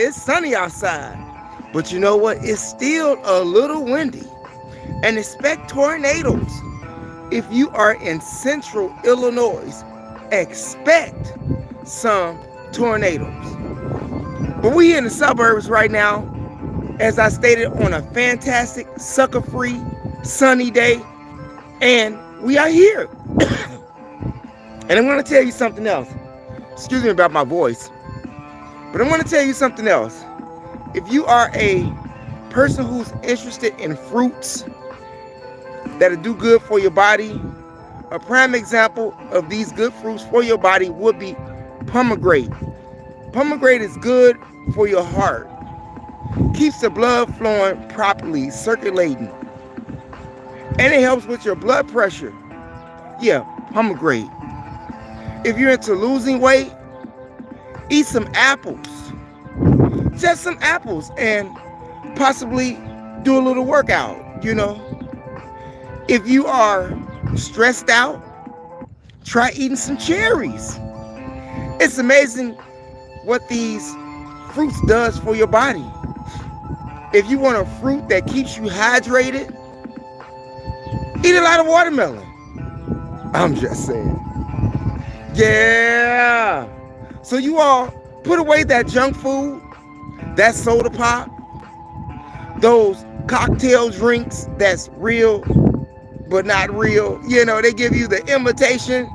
it's sunny outside. But you know what? It's still a little windy. And expect tornadoes. If you are in central Illinois, expect some tornadoes. But we here in the suburbs right now, as I stated, on a fantastic, sucker-free, sunny day. And we are here. And I'm going to tell you something else. Excuse me about my voice. But I'm going to tell you something else. If you are a person who's interested in fruits that'll do good for your body, a prime example of these good fruits for your body would be pomegranate. Pomegranate is good for your heart. Keeps the blood flowing properly, circulating. And it helps with your blood pressure. Yeah, pomegranate. If you're into losing weight, eat some apples. Just some apples, and possibly do a little workout, If you are stressed out, try eating some cherries. It's amazing what these fruits does for your body. If you want a fruit that keeps you hydrated, eat a lot of watermelon. I'm just saying. Yeah. So you all put away that junk food, that soda pop, those cocktail drinks that's real but not real. They give you the imitation.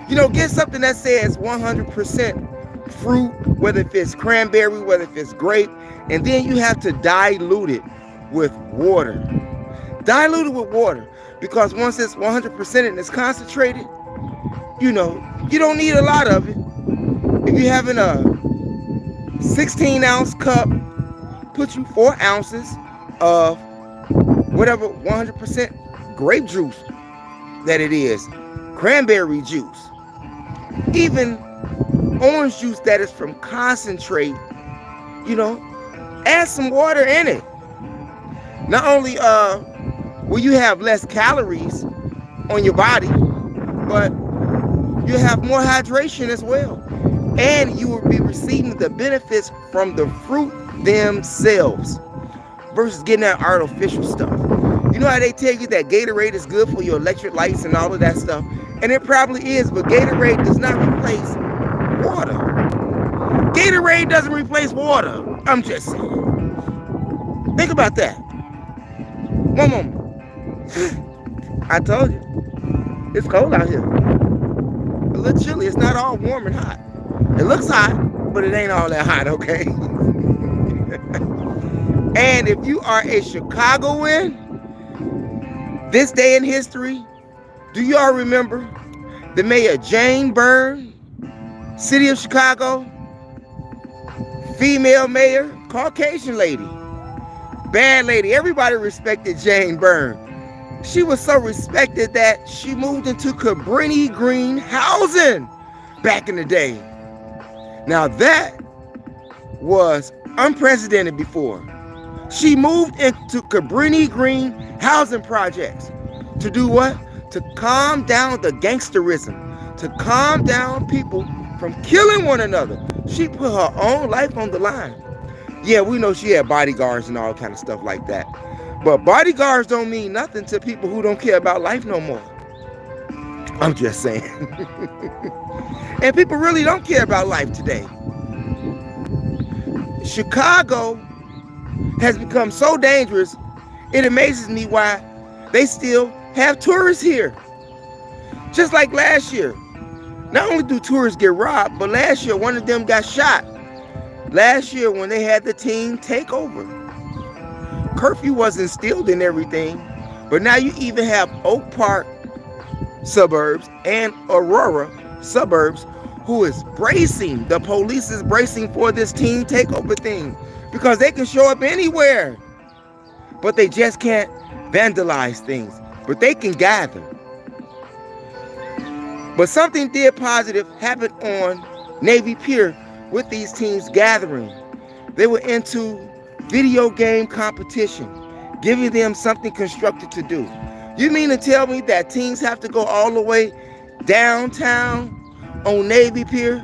Get something that says 100% fruit, whether if it's cranberry, whether if it's grape, and then you have to dilute it with water. Dilute it with water, because once it's 100% and it's concentrated, you don't need a lot of it. If you're having a 16-ounce cup, put you 4 ounces of whatever 100% grape juice that it is, cranberry juice, even orange juice that is from concentrate, add some water in it. Not only will you have less calories on your body, but you'll have more hydration as well. And you will be receiving the benefits from the fruit themselves versus getting that artificial stuff. You know how they tell you that Gatorade is good for your electrolytes and all of that stuff? And it probably is, but Gatorade does not replace water. Gatorade doesn't replace water. I'm just saying. Think about that. One moment. I told you. It's cold out here. A little chilly. It's not all warm and hot. It looks hot, but it ain't all that hot, okay? And if you are a Chicagoan, this day in history, do y'all remember the Mayor Jane Byrne, City of Chicago, female mayor, Caucasian lady, bad lady. Everybody respected Jane Byrne. She was so respected that she moved into Cabrini Green housing back in the day. Now that was unprecedented before. She moved into Cabrini Green housing projects to do what? To calm down the gangsterism, to calm down people from killing one another. She put her own life on the line. Yeah, we know she had bodyguards and all kind of stuff like that. But bodyguards don't mean nothing to people who don't care about life no more. I'm just saying. And people really don't care about life today. Chicago has become so dangerous, it amazes me why they still have tourists here. Just like last year. Not only do tourists get robbed, but last year one of them got shot. Last year when they had the teen takeover. Curfew was instilled in everything, but now you even have Oak Park suburbs and Aurora suburbs who is bracing. The police is bracing for this teen takeover thing because they can show up anywhere, but they just can't vandalize things, but they can gather. But something did positive happen on Navy Pier with these teens gathering. They were into video game competition, giving them something constructive to do. You mean to tell me that teens have to go all the way downtown on Navy Pier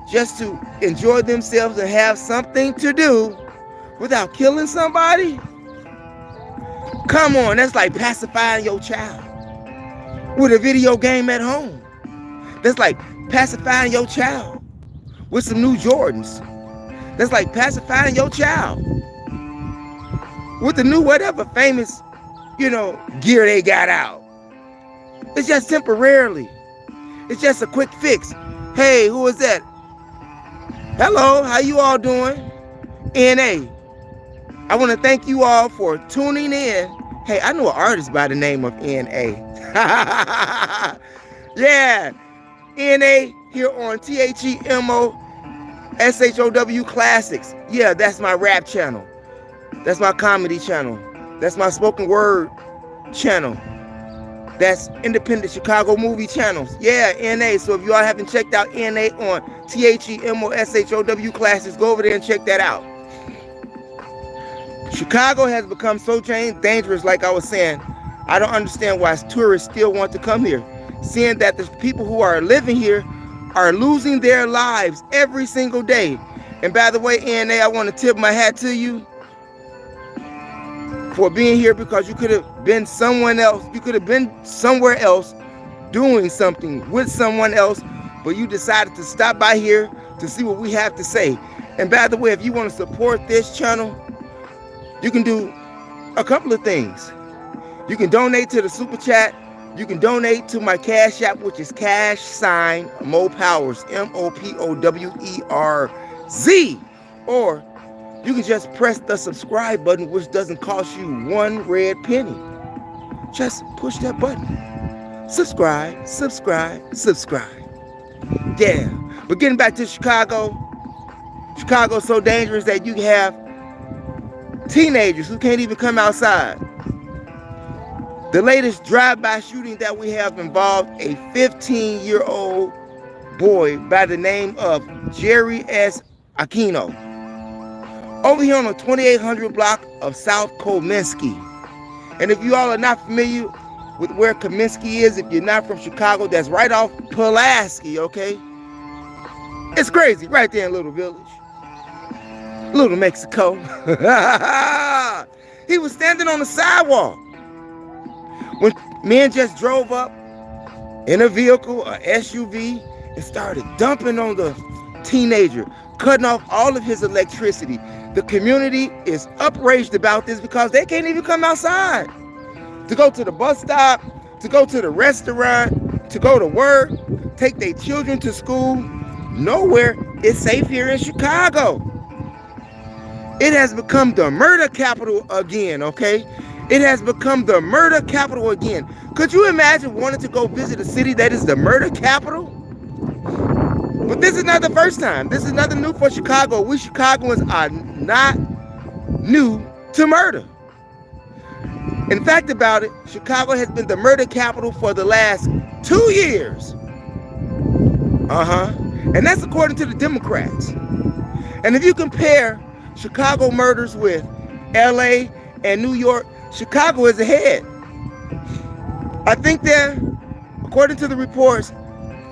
just to enjoy themselves and have something to do without killing somebody? Come on, that's like pacifying your child with a video game at home. That's like pacifying your child with some new Jordans. That's like pacifying your child with the new whatever famous, gear they got out. It's just temporarily. It's just a quick fix. Hey, who is that? Hello, how you all doing? NA. I want to thank you all for tuning in. Hey, I know an artist by the name of NA. Yeah, NA here on THEMOSHOW Classics. Yeah, that's my rap channel. That's my comedy channel. That's my spoken word channel. That's independent Chicago movie channels. Yeah, NA. So if you all haven't checked out NA on THEMOSHOW Classics, go over there and check that out. Chicago has become so dangerous, like I was saying. I don't understand why tourists still want to come here, seeing that the people who are living here are losing their lives every single day. And by the way, NA, I want to tip my hat to you for being here, because you could have been someone else. You could have been somewhere else doing something with someone else, but you decided to stop by here to see what we have to say. And by the way, if you want to support this channel, you can do a couple of things. You can donate to the super chat. You can donate to my Cash App, which is #Mo Powers, MOPOWERZ. Or you can just press the subscribe button, which doesn't cost you one red penny. Just push that button. Subscribe, subscribe, subscribe. Yeah. But getting back to Chicago, Chicago's so dangerous that you have teenagers who can't even come outside. The latest drive-by shooting that we have involved a 15-year-old boy by the name of Jerry S. Aquino over here on the 2800 block of South Kominsky. And if you all are not familiar with where Kominsky is, if you're not from Chicago, that's right off Pulaski, okay? It's crazy, right there in Little Village. Little Mexico. He was standing on the sidewalk when men just drove up in a vehicle, a SUV, and started dumping on the teenager, cutting off all of his electricity. The community is outraged about this because they can't even come outside to go to the bus stop, to go to the restaurant, to go to work, take their children to school. Nowhere is safe here in Chicago. It has become the murder capital again, okay? It has become the murder capital again. Could you imagine wanting to go visit a city that is the murder capital? But this is not the first time. This is nothing new for Chicago. We Chicagoans are not new to murder. In fact about it, Chicago has been the murder capital for the last 2 years. And that's according to the Democrats. And if you compare Chicago murders with LA and New York, Chicago is ahead. I think there, according to the reports,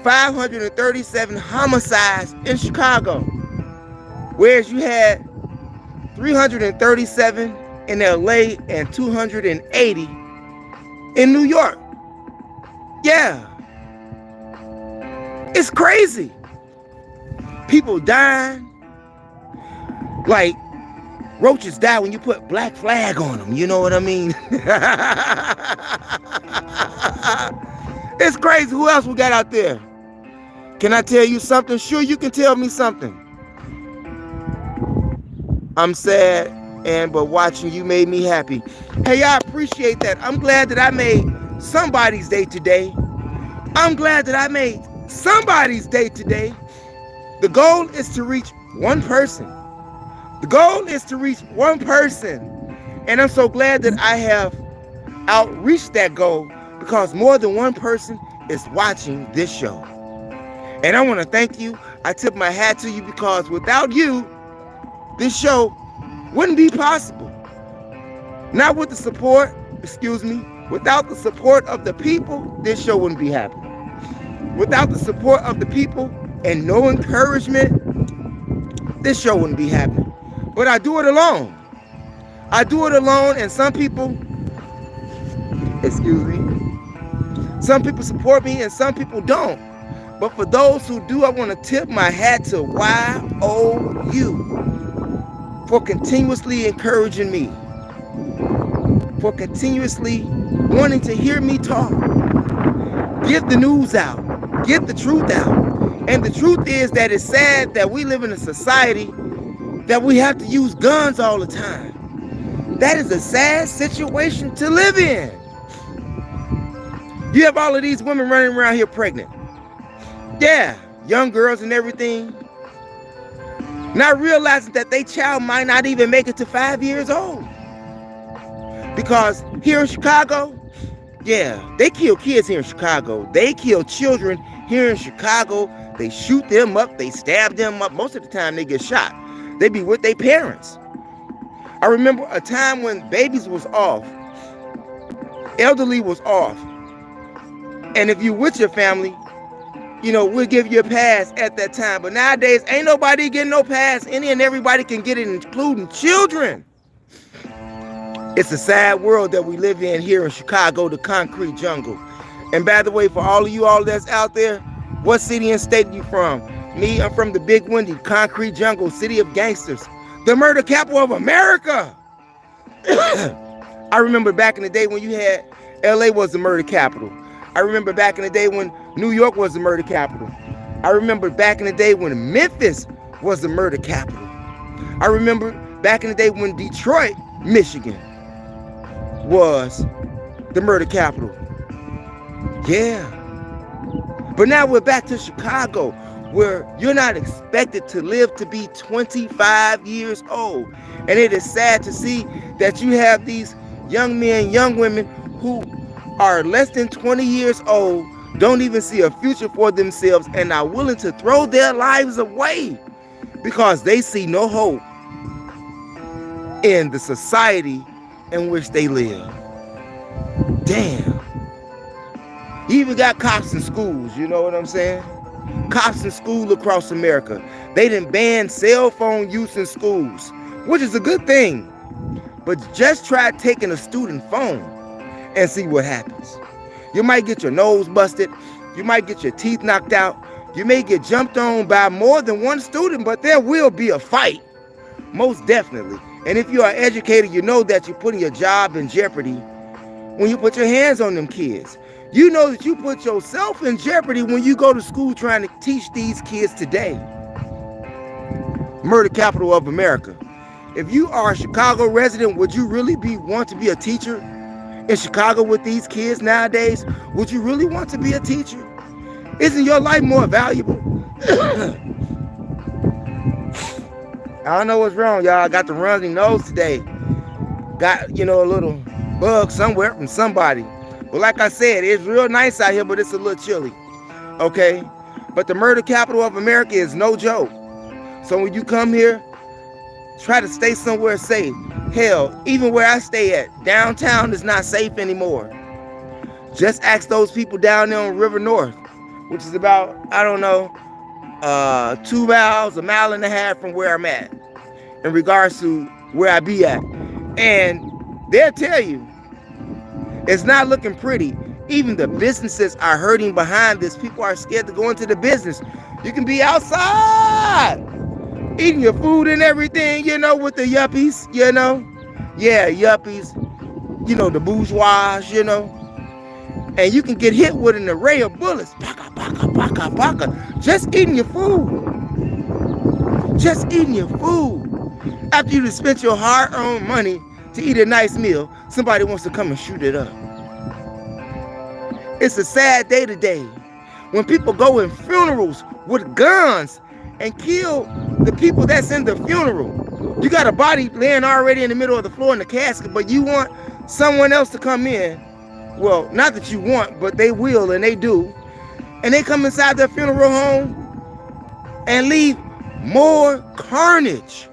537 homicides in Chicago, whereas you had 337 in LA and 280 in New York. Yeah. It's crazy. People dying like roaches die when you put black flag on them. You know what I mean? It's crazy. Who else we got out there? Can I tell you something? Sure, you can tell me something. I'm sad, but watching you made me happy. Hey, I appreciate that. I'm glad that I made somebody's day today. I'm glad that I made somebody's day today. The goal is to reach one person. The goal is to reach one person. And I'm so glad that I have outreached that goal, because more than one person is watching this show. And I want to thank you. I tip my hat to you, because without you, this show wouldn't be possible. Not with the support, without the support of the people, this show wouldn't be happening. Without the support of the people, and no encouragement, this show wouldn't be happening. But I do it alone. I do it alone, and some people, some people support me and some people don't. But for those who do, I want to tip my hat to YOU for continuously encouraging me, for continuously wanting to hear me talk. Get the news out. Get the truth out. And the truth is that it's sad that we live in a society that we have to use guns all the time. That is a sad situation to live in. You have all of these women running around here pregnant. Yeah, young girls and everything. Not realizing that their child might not even make it to 5 years old. Because here in Chicago, yeah, they kill kids here in Chicago. They kill children here in Chicago. They shoot them up. They stab them up. Most of the time they get shot. They be with their parents. I remember a time when babies was off. Elderly was off. And if you with your family, we'll give you a pass at that time. But nowadays, ain't nobody getting no pass. Any and everybody can get it, including children. It's a sad world that we live in here in Chicago, the concrete jungle. And by the way, for all of you all that's out there, what city and state are you from? Me, I'm from the Big Windy, concrete jungle, city of gangsters, the murder capital of America. I remember back in the day when you had LA was the murder capital. I remember back in the day when New York was the murder capital. I remember back in the day when Memphis was the murder capital. I remember back in the day when Detroit, Michigan was the murder capital. Yeah. But now we're back to Chicago, where you're not expected to live to be 25 years old. And it is sad to see that you have these young men, young women who are less than 20 years old, don't even see a future for themselves, and are willing to throw their lives away because they see no hope in the society in which they live. Damn. You even got cops in schools, you know what I'm saying? Cops in school across America. They done banned cell phone use in schools, which is a good thing. But just try taking a student phone and see what happens. You might get your nose busted. You might get your teeth knocked out. You may get jumped on by more than one student, but there will be a fight. Most definitely. And if you are educated, you know that you're putting your job in jeopardy when you put your hands on them kids. You know that you put yourself in jeopardy when you go to school trying to teach these kids today. Murder capital of America. If you are a Chicago resident, would you really want to be a teacher in Chicago with these kids nowadays? Would you really want to be a teacher? Isn't your life more valuable? I don't know what's wrong, y'all. I got the runny nose today. Got, a little bug somewhere from somebody. But like I said, it's real nice out here, but it's a little chilly. Okay? But the murder capital of America is no joke. So when you come here, try to stay somewhere safe. Hell, even where I stay at, downtown is not safe anymore. Just ask those people down there on River North, which is about, 2 miles, 1.5 miles from where I'm at, in regards to where I be at. And they'll tell you, it's not looking pretty. Even the businesses are hurting behind this. People are scared to go into the business. You can be outside, eating your food and everything, with the yuppies, Yeah, yuppies, the bourgeois, And you can get hit with an array of bullets. Baka, baka, baka, baka. Just eating your food. Just eating your food. After you have spent your hard-earned money to eat a nice meal, somebody wants to come and shoot it up. It's a sad day today when people go in funerals with guns and kill the people that's in the funeral. You got a body laying already in the middle of the floor in the casket, but you want someone else to come in. Well, not that you want, but they will, and they do. And they come inside their funeral home and leave more carnage,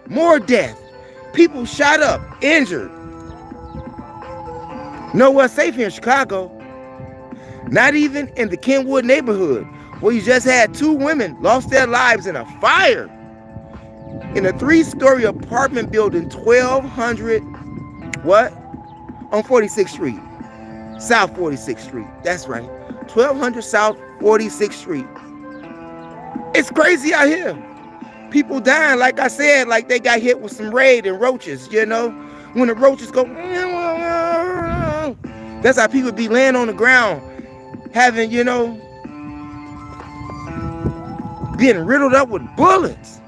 more death. People shot up, injured. Nowhere safe here in Chicago. Not even in the Kenwood neighborhood, Well, you just had 2 women lost their lives in a fire in a 3-story apartment building, 1200 what? On 46th Street. South 46th Street. That's right. 1200 South 46th Street. It's crazy out here. People dying, like I said, like they got hit with some raid and roaches, you know? When the roaches go, that's how people be laying on the ground, having, you know, being riddled up with bullets.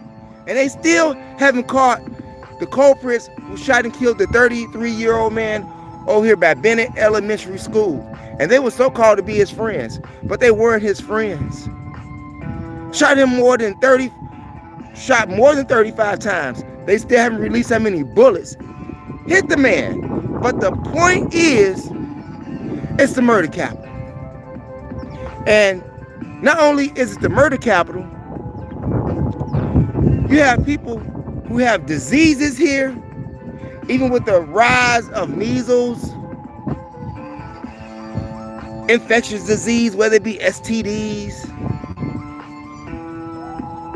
And they still haven't caught the culprits who shot and killed the 33-year-old man over here by Bennett Elementary School. And they were so-called to be his friends, but they weren't his friends. Shot more than 35 times. They still haven't released how many bullets hit the man. But the point is, it's the murder capital. And not only is it the murder capital, you have people who have diseases here, even with the rise of measles, infectious disease, whether it be STDs.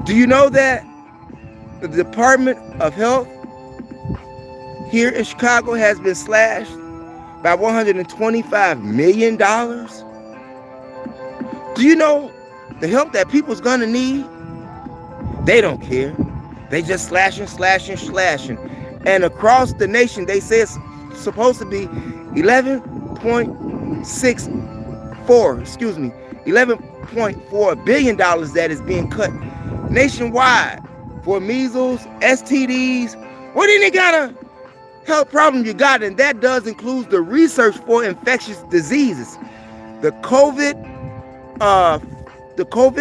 Do you know that the Department of Health here in Chicago has been slashed by $125 million? Do you know the help that people's gonna need? They don't care. They just slashing. And across the nation, they say it's supposed to be $11.4 billion that is being cut nationwide for measles, STDs. What any kind of health problem you got? And that does include the research for infectious diseases. The COVID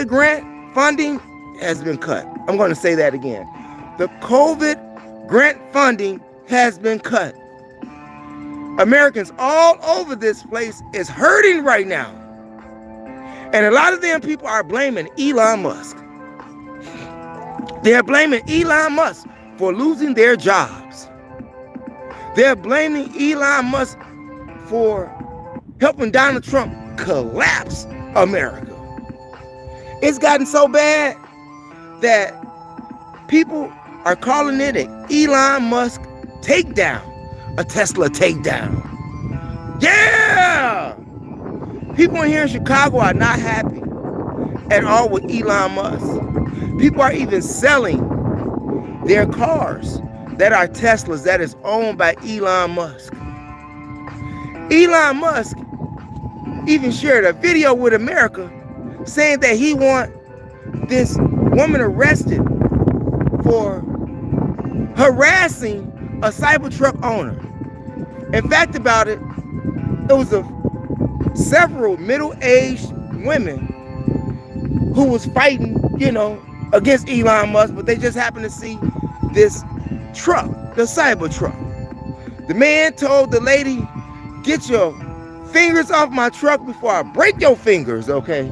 grant funding has been cut. I'm going to say that again. The COVID grant funding has been cut. Americans all over this place is hurting right now. And a lot of them people are blaming Elon Musk. They're blaming Elon Musk for losing their jobs. They're blaming Elon Musk for helping Donald Trump collapse America. It's gotten so bad that people are calling it an Elon Musk takedown, a Tesla takedown. Yeah! People here in Chicago are not happy at all with Elon Musk. People are even selling their cars that are Teslas that is owned by Elon Musk. Elon Musk even shared a video with America saying that he want this woman arrested for harassing a Cybertruck owner. In fact about it, it was several middle-aged women who was fighting, you know, against Elon Musk, but they just happened to see this truck, the Cybertruck. The man told the lady, "Get your fingers off my truck before I break your fingers," okay?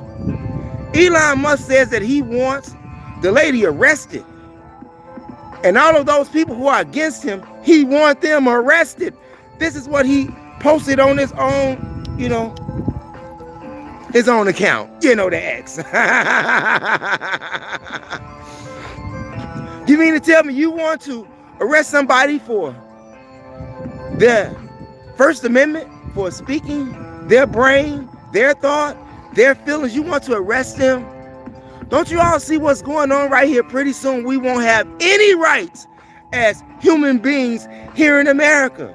Elon Musk says that he wants the lady arrested. And all of those people who are against him, he wants them arrested. This is what he posted on his own, you know, his own account, you know, the X. You mean to tell me you want to arrest somebody for their First Amendment, for speaking their brain, their thought, their feelings? You want to arrest them? Don't you all see what's going on right here? Pretty soon we won't have any rights as human beings here in America.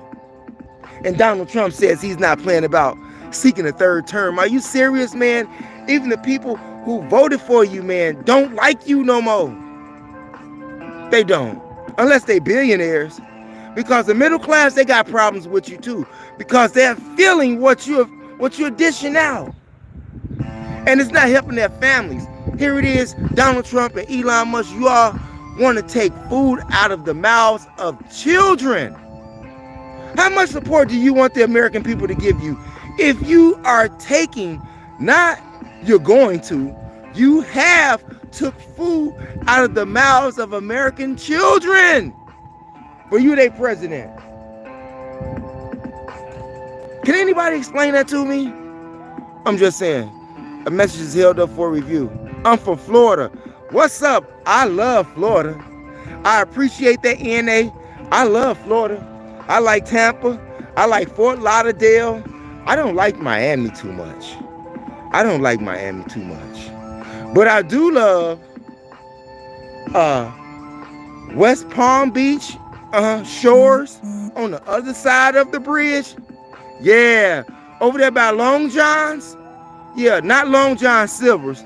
And Donald Trump says he's not playing about seeking a third term. Are you serious, man? Even the people who voted for you, man, don't like you no more. They don't. Unless they billionaires. Because the middle class, they got problems with you too. Because they're feeling what you're dishing out. And it's not helping their families. Here it is, Donald Trump and Elon Musk, you all want to take food out of the mouths of children. How much support do you want the American people to give you? If you are taking, not you're going to, you have took food out of the mouths of American children. But you their president. Can anybody explain that to me? I'm just saying. A message is held up for review. I'm from Florida. What's up? I love Florida. I appreciate that, NA. I love Florida. I like Tampa. I like Fort Lauderdale. I don't like Miami too much. I don't like Miami too much. But I do love West Palm Beach shores on the other side of the bridge. Yeah, over there by Long John's. Yeah, not Long John Silver's.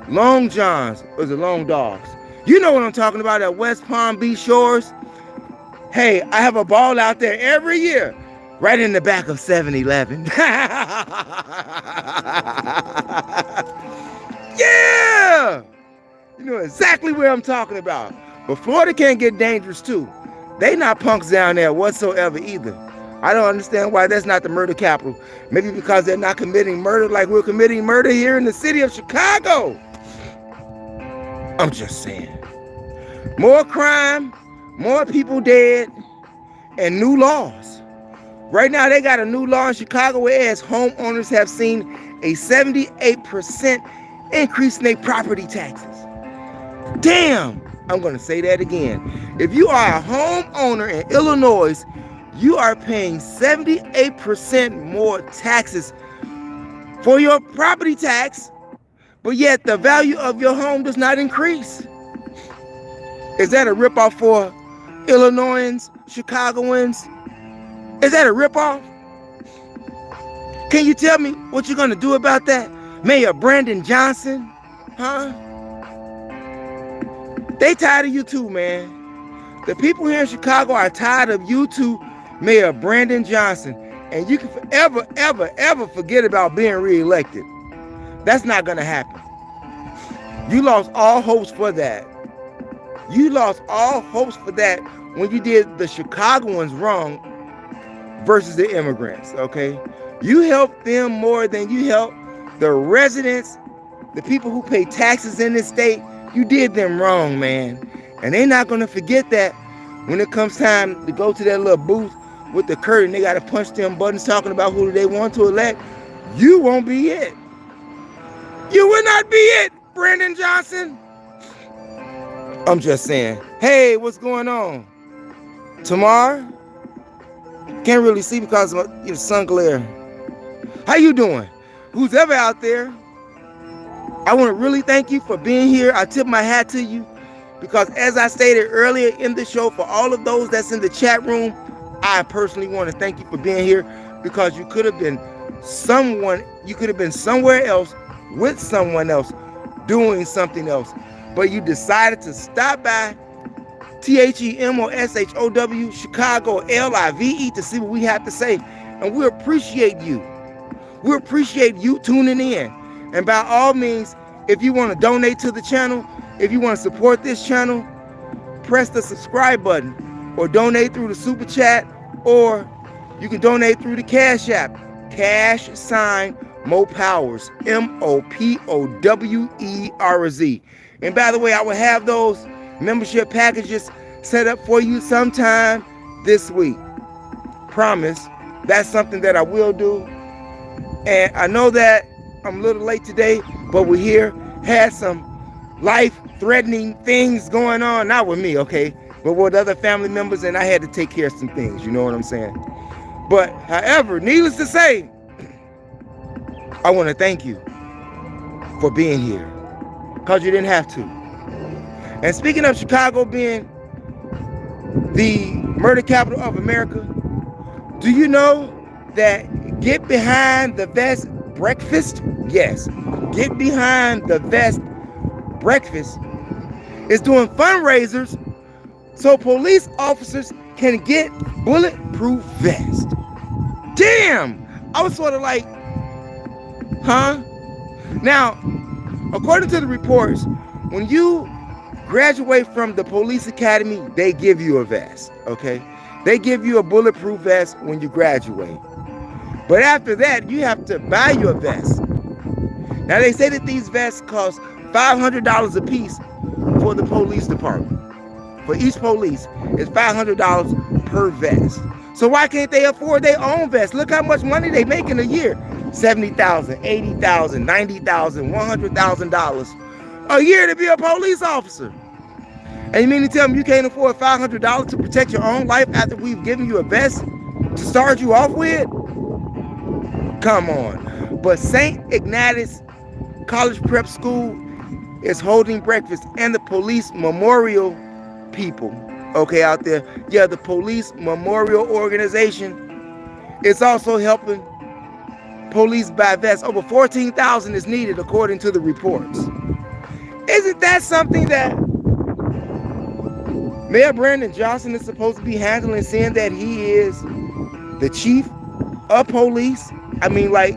Long John's, or the Long Dogs. You know what I'm talking about at West Palm Beach shores. Hey, I have a ball out there every year, right in the back of 7-Eleven. Yeah! You know exactly where I'm talking about. But Florida can get dangerous too. They not punks down there whatsoever either. I don't understand why that's not the murder capital. Maybe because they're not committing murder like we're committing murder here in the city of Chicago. I'm just saying. More crime, more people dead, and new laws. Right now, they got a new law in Chicago where homeowners have seen a 78% increase in their property taxes. Damn! I'm going to say that again. If you are a homeowner in Illinois, you are paying 78% more taxes for your property tax, but yet the value of your home does not increase. Is that a ripoff for Illinoisans, Chicagoans? Is that a ripoff? Can you tell me what you're going to do about that? Mayor Brandon Johnson? Huh? They tired of you too, man. The people here in Chicago are tired of you too, Mayor Brandon Johnson. And you can forever, ever, ever forget about being reelected. That's not going to happen. You lost all hopes for that. You lost all hopes for that when you did the Chicagoans wrong versus the immigrants, okay? You helped them more than you helped the residents, the people who pay taxes in this state. You did them wrong, man. And they're not going to forget that when it comes time to go to that little booth with the curtain. They got to punch them buttons talking about who they want to elect. You won't be it. You will not be it, Brandon Johnson. I'm just saying. Hey, what's going on? Tamar? Can't really see because of your sun glare. How you doing? Who's ever out there? I want to really thank you for being here. I tip my hat to you because as I stated earlier in the show, for all of those that's in the chat room, I personally want to thank you for being here because you could have been somewhere else with someone else doing something else. But you decided to stop by THEMOSHOW Chicago LIVE to see what we have to say. And we appreciate you. We appreciate you tuning in. And by all means, if you want to donate to the channel, if you want to support this channel, press the subscribe button or donate through the super chat, or you can donate through the Cash App. # Mo Powers, MOPOWERZ. And by the way, I will have those membership packages set up for you sometime this week. Promise. That's something that I will do. And I know that I'm a little late today, but we're here. Had some life-threatening things going on. Not with me, okay? But with other family members, and I had to take care of some things. You know what I'm saying? But, however, needless to say, I want to thank you for being here. Because you didn't have to. And speaking of Chicago being the murder capital of America, do you know that Get Behind the Vest Breakfast? Yes, Get Behind the Vest Breakfast is doing fundraisers so police officers can get bulletproof vests. Damn! I was sort of like, huh? Now, according to the reports, when you graduate from the police academy, they give you a vest, okay? They give you a bulletproof vest when you graduate. But after that, you have to buy your vest. Now, they say that these vests cost $500 a piece for the police department. For each police, it's $500 per vest. So why can't they afford their own vest? Look how much money they make in a year. $70,000, $80,000, $90,000, $100,000 a year to be a police officer. And you mean to tell me you can't afford $500 to protect your own life after we've given you a vest to start you off with? Come on. But St. Ignatius College Prep School is holding breakfast, and the police memorial people, okay, out there. Yeah, the police memorial organization is also helping police buy vests. Over 14,000 is needed according to the reports. Isn't that something that Mayor Brandon Johnson is supposed to be handling, seeing that he is the chief of police? I mean, like,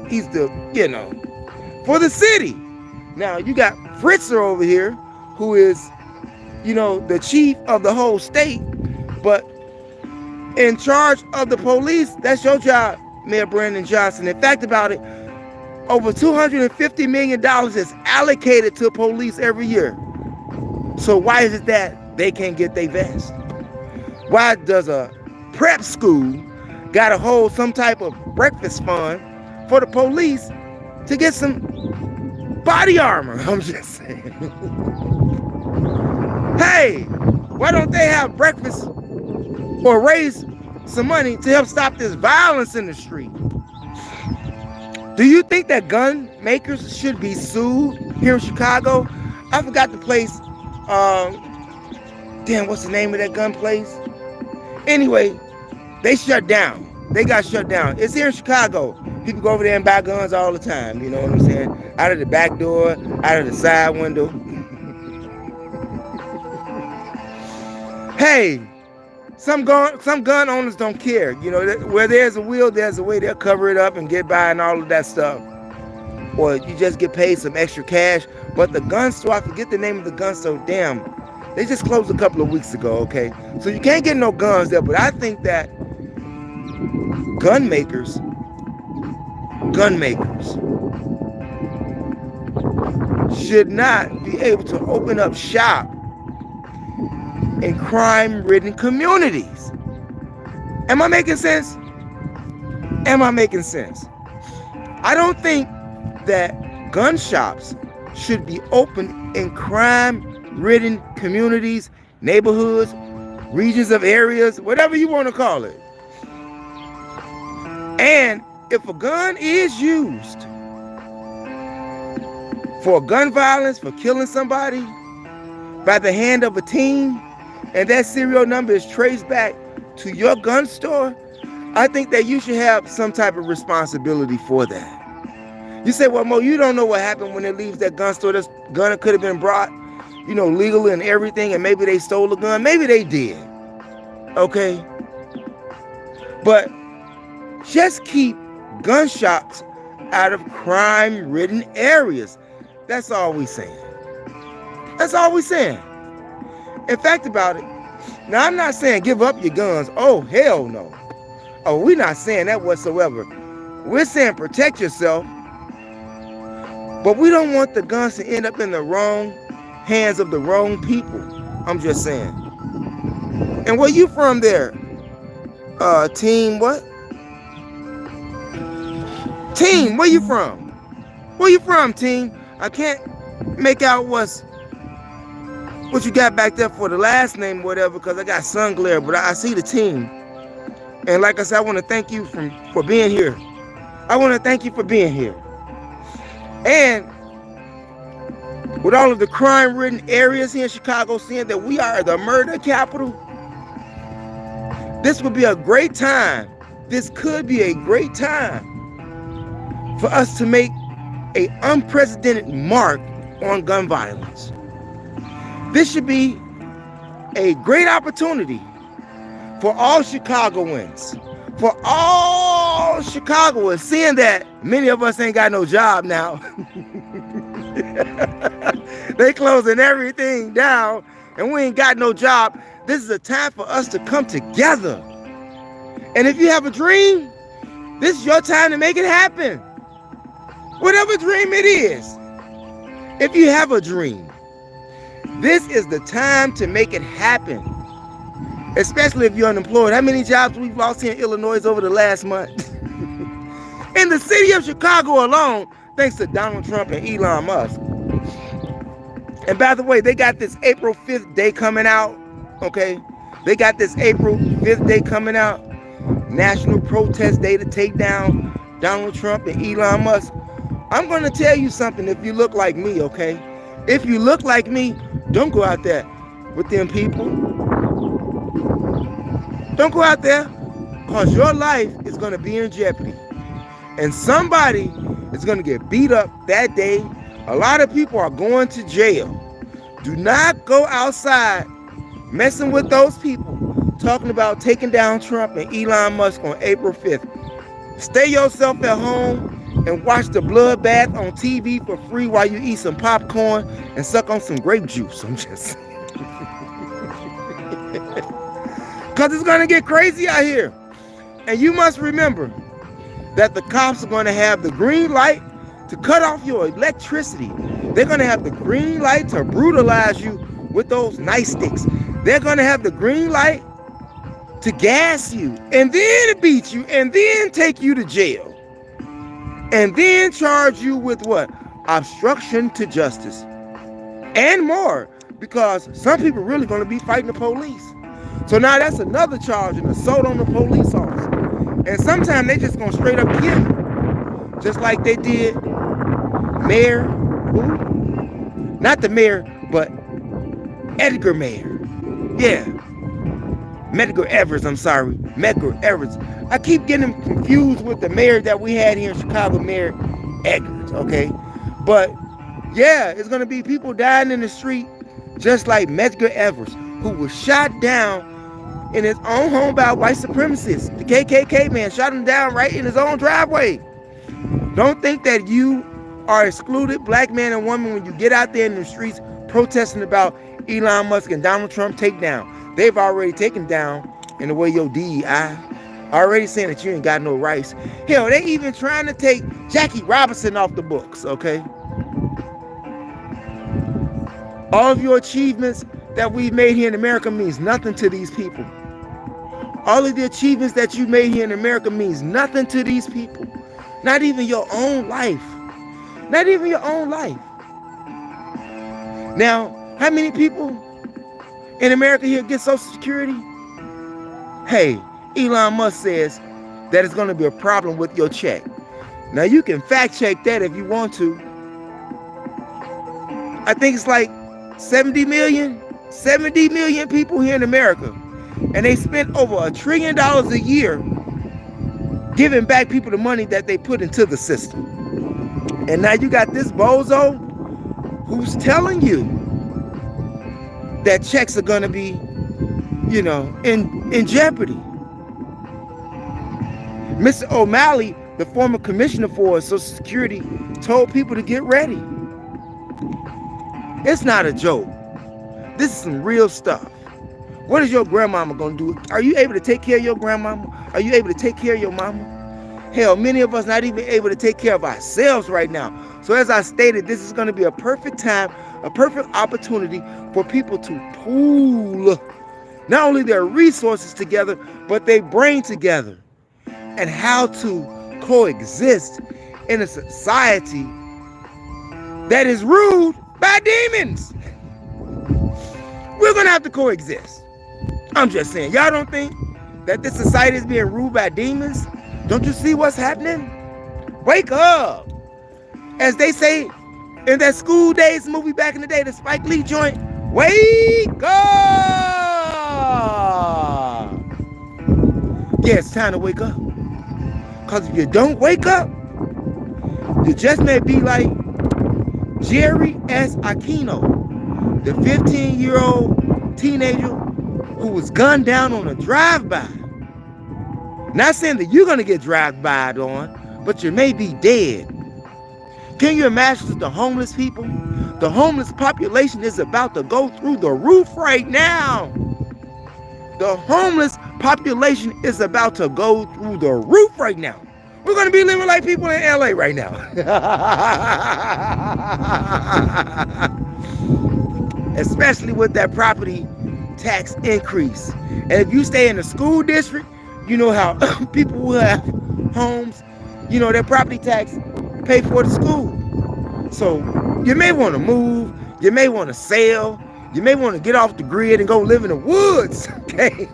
he's the, for the city. Now, you got Fritzer over here, who is, the chief of the whole state, but in charge of the police, that's your job, Mayor Brandon Johnson. In fact about it, over $250 million is allocated to police every year. So why is it that they can't get their vest? Why does a prep school got to hold some type of breakfast fund for the police to get some body armor? I'm just saying. Hey, why don't they have breakfast or raise some money to help stop this violence in the street? Do you think that gun makers should be sued here in Chicago? I forgot the place. What's the name of that gun place? Anyway, they shut down. They got shut down. It's here in Chicago. People go over there and buy guns all the time. You know what I'm saying? Out of the back door, out of the side window. Hey, some gun owners don't care. Where there's a will, there's a way. They'll cover it up and get by and all of that stuff. Or you just get paid some extra cash. But the gun store, I forget the name of the gun store. Damn, they just closed a couple of weeks ago, okay? So you can't get no guns there. But I think that gun makers should not be able to open up shop in crime-ridden communities. Am I making sense? I don't think that gun shops should be open in crime-ridden communities, neighborhoods, regions of areas, whatever you want to call it. And if a gun is used for gun violence, for killing somebody by the hand of a team, and that serial number is traced back to your gun store, I think that you should have some type of responsibility for that. You say, well, Mo, you don't know what happened when it leaves that gun store. This gun could have been brought, legally and everything, and maybe they stole the gun. Maybe they did. Okay? But just keep gun shops out of crime-ridden areas. That's all we saying. In fact about it, now I'm not saying give up your guns. Oh, hell no. Oh, we're not saying that whatsoever. We're saying protect yourself. But we don't want the guns to end up in the wrong hands of the wrong people. I'm just saying. And where you from there? Team what? Team, where you from? Where you from, team? I can't make out what you got back there for the last name, whatever, because I got sun glare, but I see the team. And like I said, I want to thank you for being here. And with all of the crime-ridden areas here in Chicago, seeing that we are the murder capital, this would be a great time. This could be a great time for us to make an unprecedented mark on gun violence. This should be a great opportunity for all Chicagoans, seeing that many of us ain't got no job now. They closing everything down and we ain't got no job. This is a time for us to come together. And if you have a dream, this is your time to make it happen. Whatever dream it is. If you have a dream, this is the time to make it happen. Especially if you're unemployed. How many jobs we've lost here in Illinois over the last month? And In the city of Chicago alone, thanks to Donald Trump and Elon Musk. And by the way, they got this April 5th day coming out, okay? They got this April 5th day coming out, National Protest Day to take down Donald Trump and Elon Musk. I'm going to tell you something if you look like me, okay? If you look like me, don't go out there with them people. Don't go out there, because your life is going to be in jeopardy. And somebody is going to get beat up that day. A lot of people are going to jail. Do not go outside messing with those people talking about taking down Trump and Elon Musk on April 5th. Stay yourself at home and watch the bloodbath on TV for free while you eat some popcorn and suck on some grape juice. I'm just saying. Because it's going to get crazy out here. And you must remember that the cops are going to have the green light to cut off your electricity. They're going to have the green light to brutalize you with those nightsticks. They're going to have the green light to gas you and then beat you and then take you to jail. And then charge you with what? Obstruction to justice. And more. Because some people are really going to be fighting the police. So now that's another charge, an assault on the police officer. And sometimes they just going to straight up kill you. Just like they did Mayor, who? Not the mayor, but Edgar Mayor. Yeah. Medgar Evers, I'm sorry. Medgar Evers. I keep getting him confused with the mayor that we had here in Chicago, Mayor Eggers, okay? But, yeah, it's going to be people dying in the street just like Medgar Evers, who was shot down in his own home by white supremacists. The KKK man shot him down right in his own driveway. Don't think that you are excluded, black man and woman, when you get out there in the streets protesting about Elon Musk and Donald Trump takedown. They've already taken down, in the way your DEI, already saying that you ain't got no rights. Hell, they even trying to take Jackie Robinson off the books, okay? All of your achievements that we've made here in America means nothing to these people. All of the achievements that you made here in America means nothing to these people. Not even your own life. Not even your own life. Now, how many people in America here get Social Security? Hey, Elon Musk says that it's going to be a problem with your check. Now, you can fact check that if you want to. I think it's like 70 million people here in America. And they spent over $1 trillion a year giving back people the money that they put into the system. And now you got this bozo who's telling you that checks are going to be, you know, in jeopardy. Mr. O'Malley, the former commissioner for Social Security, told people to get ready. It's not a joke. This is some real stuff. What is your grandmama going to do? Are you able to take care of your grandmama? Are you able to take care of your mama? Hell, many of us not even able to take care of ourselves right now. So as I stated, this is going to be a perfect time, a perfect opportunity for people to pool not only their resources together, but their brain together, and how to coexist in a society that is ruled by demons. We're going to have to coexist. I'm just saying, y'all don't think that this society is being ruled by demons? Don't you see what's happening? Wake up. As they say in that School Days movie back in the day, the Spike Lee joint, wake up. Yeah, it's time to wake up. Because if you don't wake up, you just may be like Jerry S. Aquino, the 15-year-old teenager who was gunned down on a drive-by. Not saying that you're going to get drive-by'd on, but you may be dead. Can you imagine the homeless people? The homeless population is about to go through the roof right now. The homeless population is about to go through the roof right now. We're going to be living like people in LA right now. Especially with that property tax increase. And if you stay in the school district, you know how people who have homes Their property tax pay for the school. So you may want to move, you may want to sell, you may want to get off the grid and go live in the woods, okay?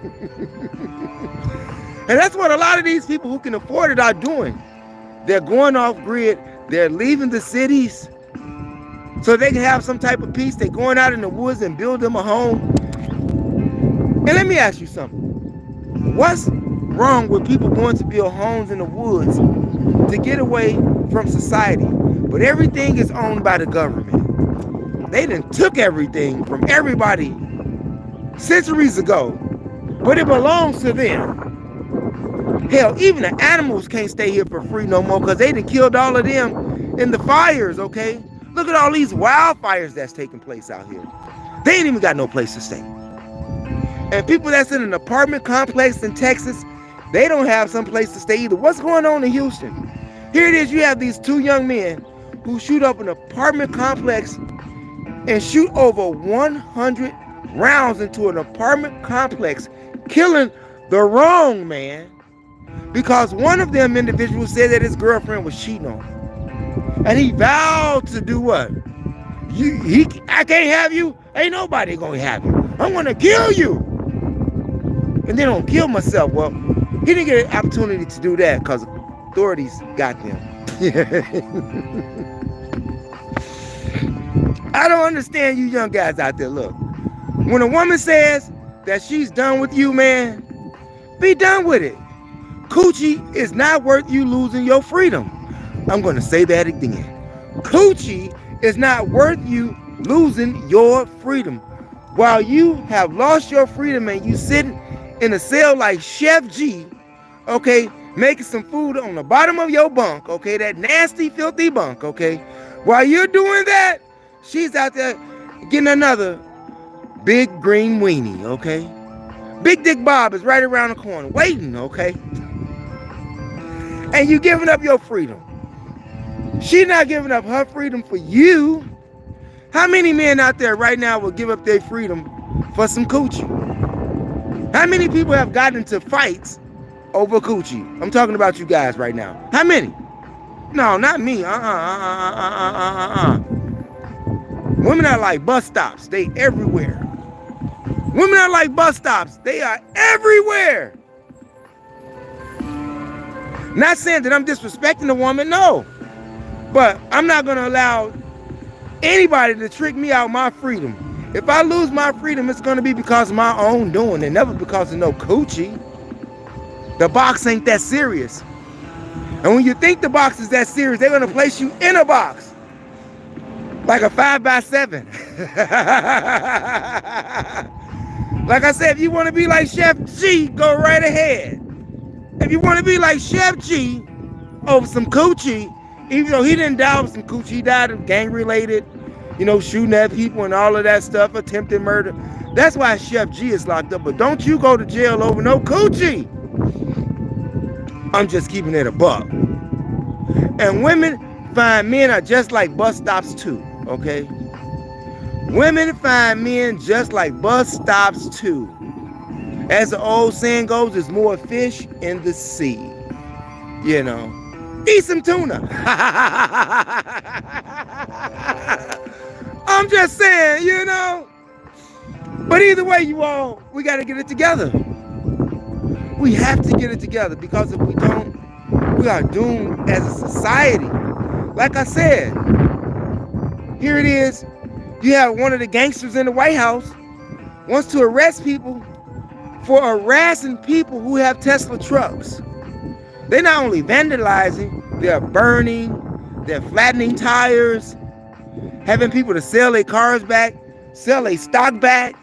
And that's what a lot of these people who can afford it are doing. They're going off grid, they're leaving the cities so they can have some type of peace. They're going out in the woods and build them a home. And let me ask you something. What's wrong with people going to build homes in the woods to get away from society? But everything is owned by the government. They done took everything from everybody centuries ago, but it belongs to them. Hell, even the animals can't stay here for free no more because they done killed all of them in the fires, okay? Look at all these wildfires that's taking place out here. They ain't even got no place to stay. And people that's in an apartment complex in Texas, they don't have some place to stay either. What's going on in Houston? Here it is, you have these two young men who shoot up an apartment complex and shoot over 100 rounds into an apartment complex, killing the wrong man because one of them individuals said that his girlfriend was cheating on him. And he vowed to do what? I can't have you. Ain't nobody gonna have you. I'm gonna kill you. And then I'll kill myself. Well, he didn't get an opportunity to do that because authorities got them. I don't understand you young guys out there. Look, when a woman says that she's done with you, man, be done with it. Coochie is not worth you losing your freedom. I'm going to say that again. Coochie is not worth you losing your freedom. While you have lost your freedom and you sitting in a cell like Chef G, okay, making some food on the bottom of your bunk, okay, that nasty, filthy bunk, okay, while you're doing that, she's out there getting another big green weenie, okay? Big Dick Bob is right around the corner waiting, okay? And you giving up your freedom. She's not giving up her freedom for you. How many men out there right now will give up their freedom for some coochie? How many people have gotten into fights over coochie? I'm talking about you guys right now. How many? No, not me. Women are like bus stops. They everywhere. Women are like bus stops. They are everywhere. Not saying that I'm disrespecting a woman, no. But I'm not going to allow anybody to trick me out of my freedom. If I lose my freedom, it's going to be because of my own doing and never because of no coochie. The box ain't that serious. And when you think the box is that serious, they're going to place you in a box. Like a 5x7. Like I said, if you want to be like Chef G, go right ahead. If you want to be like Chef G over some coochie, even though he didn't die of some coochie, he died of gang-related, shooting at people and all of that stuff, attempted murder. That's why Chef G is locked up. But don't you go to jail over no coochie. I'm just keeping it a buck. And women find men are just like bus stops too, okay? Women find men just like bus stops too. As the old saying goes, there's more fish in the sea. Eat some tuna. I'm just saying, But either way, you all, we got to get it together. We have to get it together because if we don't, we are doomed as a society. Like I said, here it is. You have one of the gangsters in the White House wants to arrest people for harassing people who have Tesla trucks. They're not only vandalizing, they're burning, they're flattening tires, having people to sell their cars back, sell their stock back.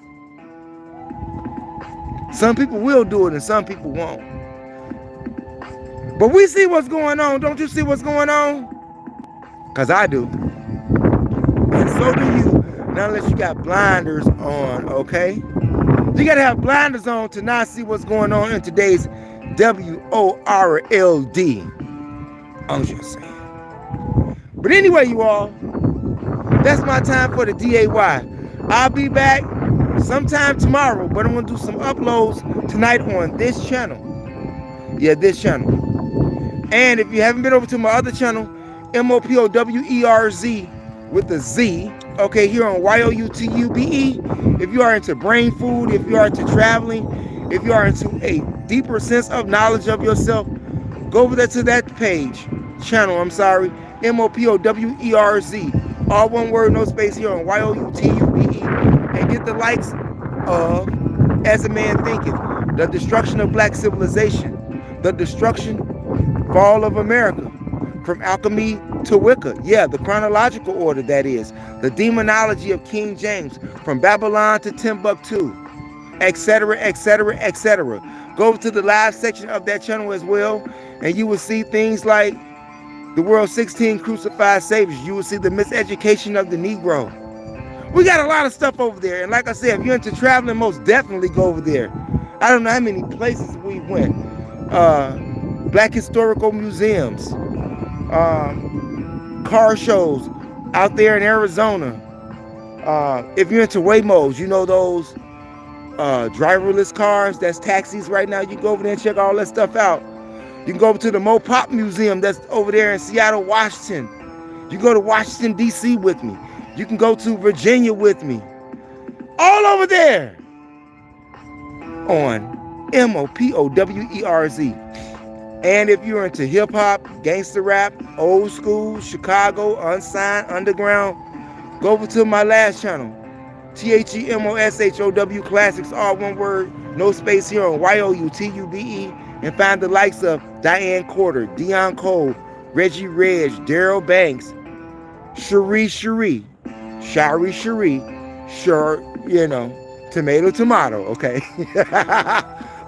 Some people will do it and some people won't. But we see what's going on. Don't you see what's going on? Because I do. And so do you. Not unless you got blinders on, okay? You got to have blinders on to not see what's going on in today's WORLD. I'm just saying. But anyway, you all, that's my time for the DAY. I'll be back sometime tomorrow, but I'm going to do some uploads tonight on this channel. Yeah, this channel. And if you haven't been over to my other channel, MOPOWERZ with the Z, okay, here on YOUTUBE, if you are into brain food, if you are into traveling, if you are into a deeper sense of knowledge of yourself, go over there to that channel, MOPOWERZ, all one word, no space, here on YOUTUBE, and get the likes of As a Man Thinketh, The Destruction of Black Civilization, The Destruction, Fall of America, From Alchemy to Wicca, yeah, the chronological order, that is, The Demonology of King James, From Babylon to Timbuktu, etc., etc., etc. Go over to the live section of that channel as well, and you will see things like the world's 16 crucified saviors. You will see the miseducation of the Negro. We got a lot of stuff over there, and like I said, if you're into traveling, most definitely go over there. I don't know how many places we went. Black historical museums, car shows out there in Arizona. If you're into Waymos, you know those driverless cars, that's taxis right now. You can go over there and check all that stuff out. You can go over to the Mopop Museum that's over there in Seattle, Washington. You can go to Washington, D.C. with me. You can go to Virginia with me. All over there on MOPOWERZ. And if you're into hip-hop, gangster rap, old school, Chicago, unsigned, underground, go over to my last channel, THEMOSHOW Classics, all one word, no space, here on YOUTUBE, and find the likes of Diane Corder, Dion Cole, Reggie Reg, Daryl Banks, Shari, sure, you know, tomato, okay?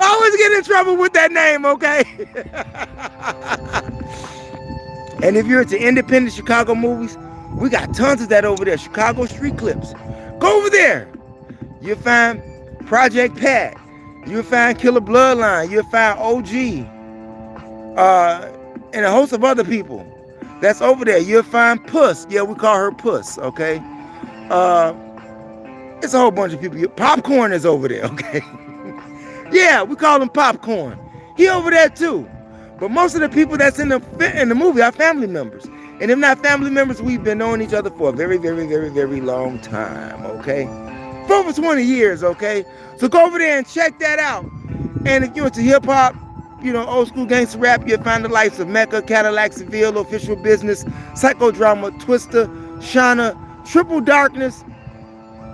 Always get in trouble with that name, okay? And if you're into independent Chicago movies, we got tons of that over there. Chicago Street Clips. Go over there. You'll find Project Pat. You'll find Killer Bloodline. You'll find OG. And a host of other people that's over there. You'll find Puss. Yeah, we call her Puss, okay? It's a whole bunch of people. Popcorn is over there, okay? Yeah, we call him Popcorn. He over there too. But most of the people that's in the movie are family members. And if not family members, we've been knowing each other for a very, very, very, very long time, okay? For over 20 years, okay? So go over there and check that out. And if you're into hip-hop, you know, old school gangster rap, you'll find the likes of Mecca, Cadillac Seville, Official Business, Psychodrama, Twister, Shauna, Triple Darkness,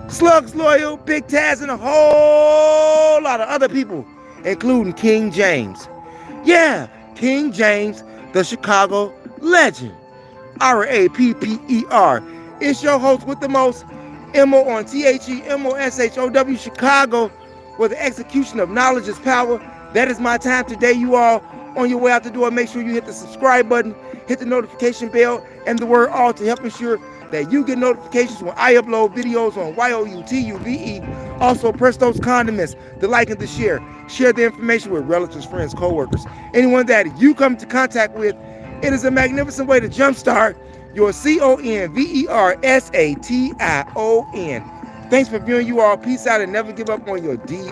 Slugs Loyal, Big Taz, and a whole lot of other people, including King James. Yeah, King James, the Chicago legend. RAPPER. It's your host with the most, MO on THEMOSHOW Chicago, where the execution of knowledge is power. That is my time today. You all on your way out the door, make sure you hit the subscribe button, hit the notification bell, and the word all to help ensure that you get notifications when I upload videos on YOUTUBE. Also, press those condiments, the like and the share. Share the information with relatives, friends, co-workers, anyone that you come into contact with. It is a magnificent way to jumpstart your CONVERSATION. Thanks for viewing, you all. Peace out and never give up on your DREAMS.